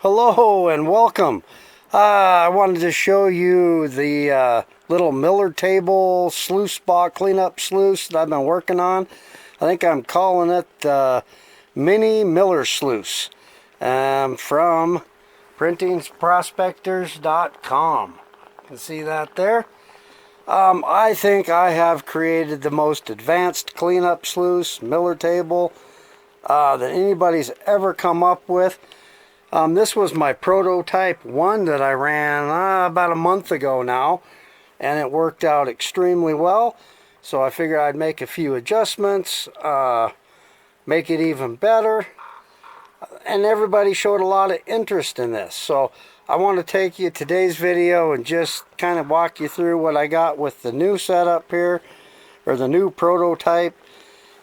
Hello and welcome. I wanted to show you the little Miller table sluice box cleanup sluice that I've been working on. I think I'm calling it Mini Miller Sluice from printingprospectors.com. You can see that there. I think I have created the most advanced cleanup sluice Miller table that anybody's ever come up with. This was my prototype one that I ran about a month ago now, and it worked out extremely well. So I figured I'd make a few adjustments, make it even better, and everybody showed a lot of interest in this. So I want to take you today's video and just kind of walk you through what I got with the new setup here, or the new prototype,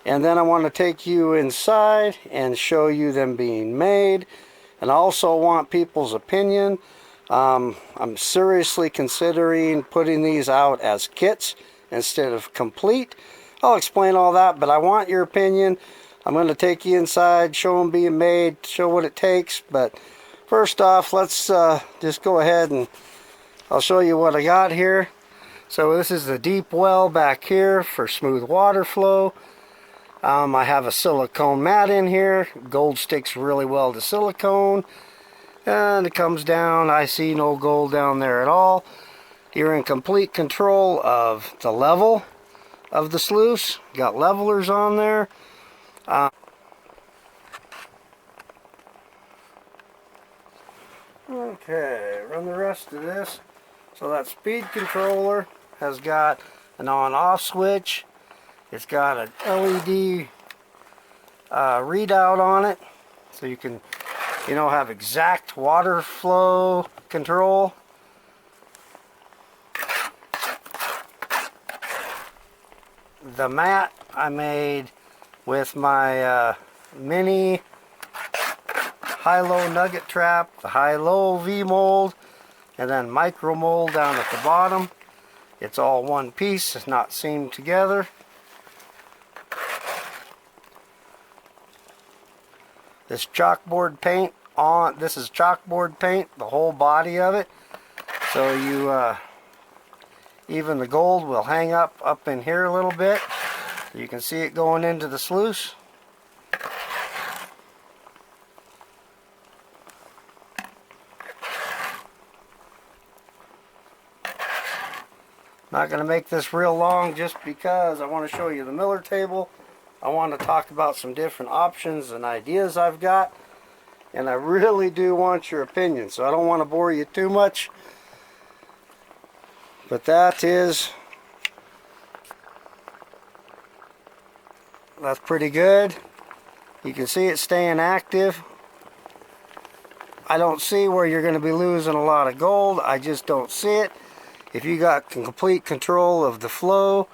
and then I want to take you inside and show you them being made. And I also want people's opinion. I'm seriously considering putting these out as kits instead of complete. I'll explain all that, but I want your opinion. I'm going to take you inside, show them being made, show what it takes. But first off, let's just go ahead and I'll show you what I got here. So this is the deep well back here for smooth water flow. I have a silicone mat in here. Gold sticks really well to silicone, and it comes down. I see no gold down there at all. You're in complete control of the level of the sluice. Got levelers on there. Okay, run the rest of this. So that speed controller has got an on-off switch. It's got an LED readout on it, so you can, have exact water flow control. The mat I made with my mini high-low nugget trap, the high-low V-mold, and then micro mold down at the bottom. It's all one piece, it's not seamed together. This chalkboard paint this is chalkboard paint, the whole body of it. So you, even the gold will hang up in here a little bit. So you can see it going into the sluice. Not going to make this real long just because I want to show you the Miller table. I want to talk about some different options and ideas I've got, and I really do want your opinion, so I don't want to bore you too much. But that's pretty good. You can see it staying active. I don't see where you're going to be losing a lot of gold. I just don't see it. If you got complete control of the flow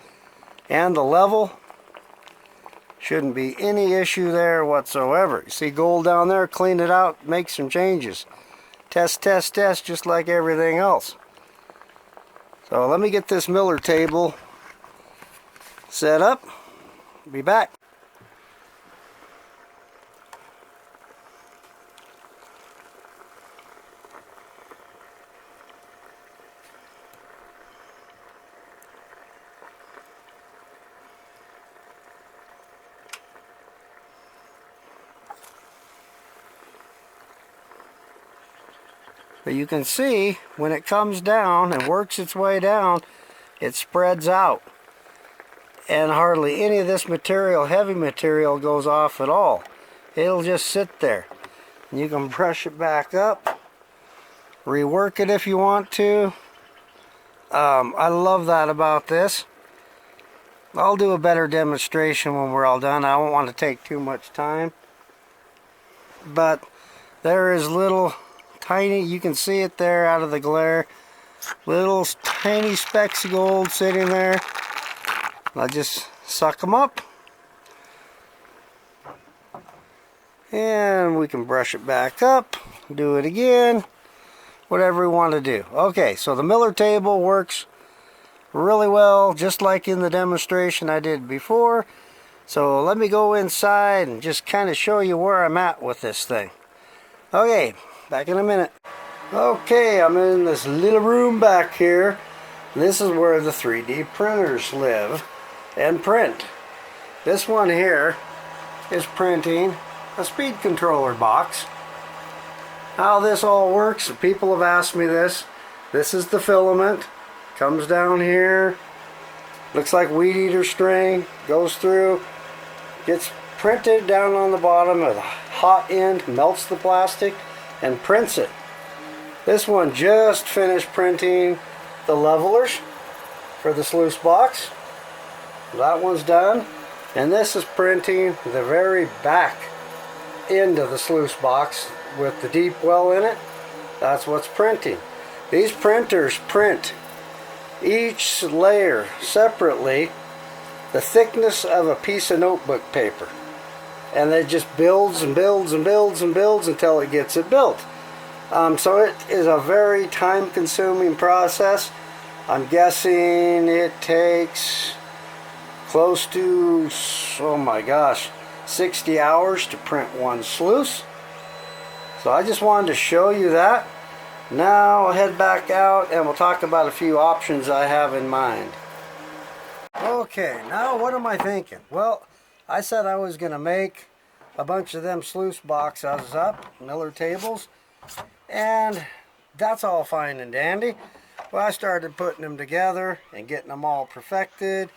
and the level, shouldn't be any issue there whatsoever. You see gold down there, clean it out, make some changes. Test, test, test, just like everything else. So let me get this Miller table set up. Be back. But you can see when it comes down and works its way down, it spreads out. And hardly any of this material, heavy material, goes off at all. It'll just sit there. And you can brush it back up, rework it if you want to. I love that about this. I'll do a better demonstration when we're all done. I don't want to take too much time. But there is little tiny, you can see it there out of the glare, little tiny specks of gold sitting there. I'll just suck them up, and we can brush it back up, do it again, whatever we want to do. Okay, so the Miller table works really well, just like in the demonstration I did before. So let me go inside and just kind of show you where I'm at with this thing. Okay, Back in a minute. Okay, I'm in this little room back here. This is where the 3D printers live and print. This one here is printing a speed controller box. How this all works, people have asked me this. This is the filament. Comes down here. Looks like weed eater string. Goes through. Gets printed down on the bottom with a hot end. Melts the plastic and prints it. This one just finished printing the levelers for the sluice box. That one's done. And this is printing the very back end of the sluice box with the deep well in it. That's what's printing. These printers print each layer separately the thickness of a piece of notebook paper. And it just builds and builds and builds and builds until it gets it built. So it is a very time consuming process. I'm guessing it takes close to, oh my gosh, 60 hours to print one sluice. So I just wanted to show you that. Now I'll head back out and we'll talk about a few options I have in mind. Okay, now what am I thinking? Well, I said I was going to make a bunch of them sluice boxes up, Miller tables, and that's all fine and dandy. Well, I started putting them together and getting them all perfected.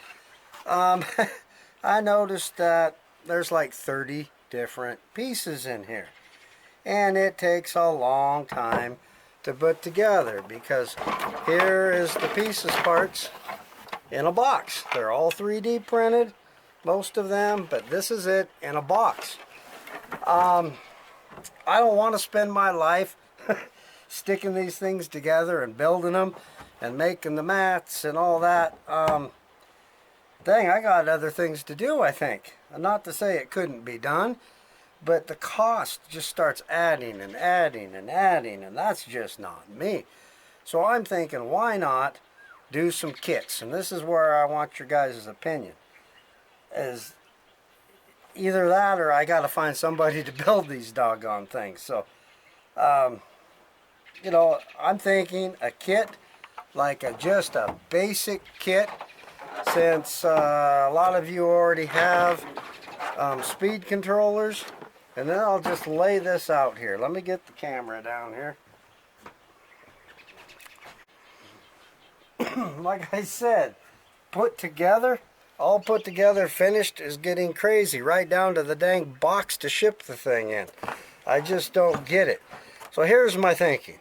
I noticed that there's like 30 different pieces in here. And it takes a long time to put together because here is the pieces parts in a box. They're all 3D printed, most of them, but this is it in a box. I don't want to spend my life sticking these things together and building them and making the mats and all that. Dang, I got other things to do, I think. Not to say it couldn't be done, but the cost just starts adding and adding and adding, and that's just not me. So I'm thinking, why not do some kits? And this is where I want your guys' opinion. Is either that or I got to find somebody to build these doggone things. So, you know, I'm thinking a kit, like just a basic kit, since a lot of you already have speed controllers. And then I'll just lay this out here. Let me get the camera down here. Like I said, all put together, finished, is getting crazy. Right down to the dang box to ship the thing in. I just don't get it. So here's my thinking.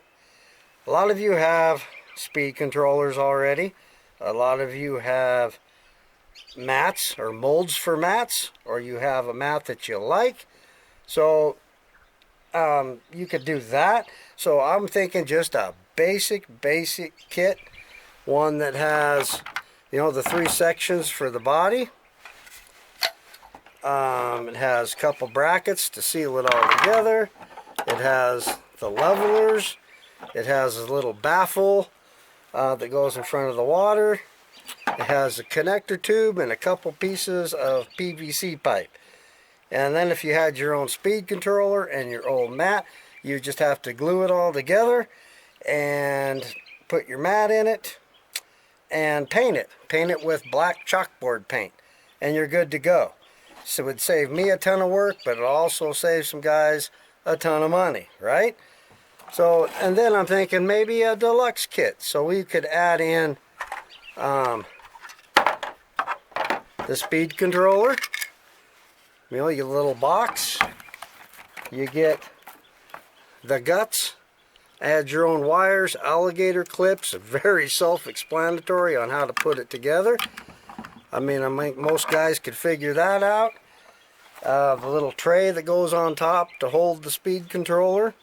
A lot of you have speed controllers already. A lot of you have mats or molds for mats, or you have a mat that you like. So you could do that. So I'm thinking just a basic kit. One that has, you know, the 3 sections for the body. It has a couple brackets to seal it all together. It has the levelers. It has a little baffle that goes in front of the water. It has a connector tube and a couple pieces of PVC pipe. And then if you had your own speed controller and your old mat, you just have to glue it all together and put your mat in it and paint it. Paint it with black chalkboard paint and you're good to go. So it would save me a ton of work, but it also saves some guys a ton of money, right? So, and then I'm thinking maybe a deluxe kit. So we could add in the speed controller. You know, your little box. You get the guts. Add your own wires, alligator clips. Very self-explanatory on how to put it together. I mean, I think most guys could figure that out. The little tray that goes on top to hold the speed controller.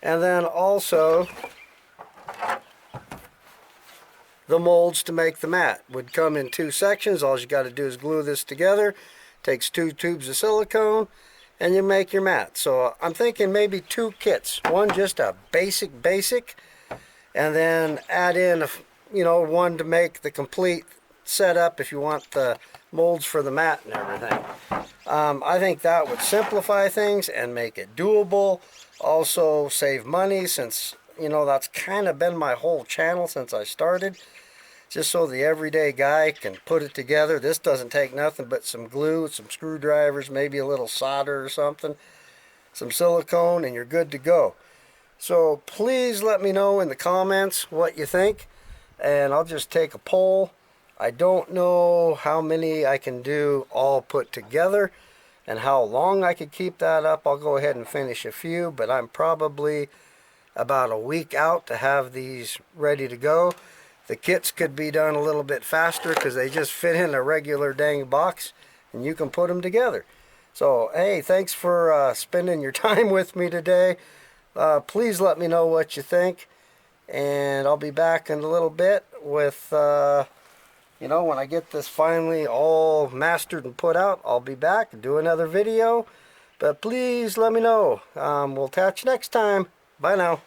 And then also the molds to make the mat. Would come in 2 sections. All you got to do is glue this together. Takes 2 tubes of silicone and you make your mat. So I'm thinking maybe 2 kits. One just a basic, and then add in, you know, one to make the complete setup if you want the molds for the mat and everything. I think that would simplify things and make it doable. Also save money, since you know that's kind of been my whole channel since I started. Just so the everyday guy can put it together. This doesn't take nothing but some glue, some screwdrivers, maybe a little solder or something, some silicone, and you're good to go. So please let me know in the comments what you think, and I'll just take a poll. I don't know how many I can do all put together and how long I could keep that up. I'll go ahead and finish a few, but I'm probably about a week out to have these ready to go. The kits could be done a little bit faster because they just fit in a regular dang box and you can put them together. So hey, thanks for spending your time with me today. Please let me know what you think, and I'll be back in a little bit with you know, when I get this finally all mastered and put out, I'll be back and do another video. But please let me know. We'll catch you next time. Bye now.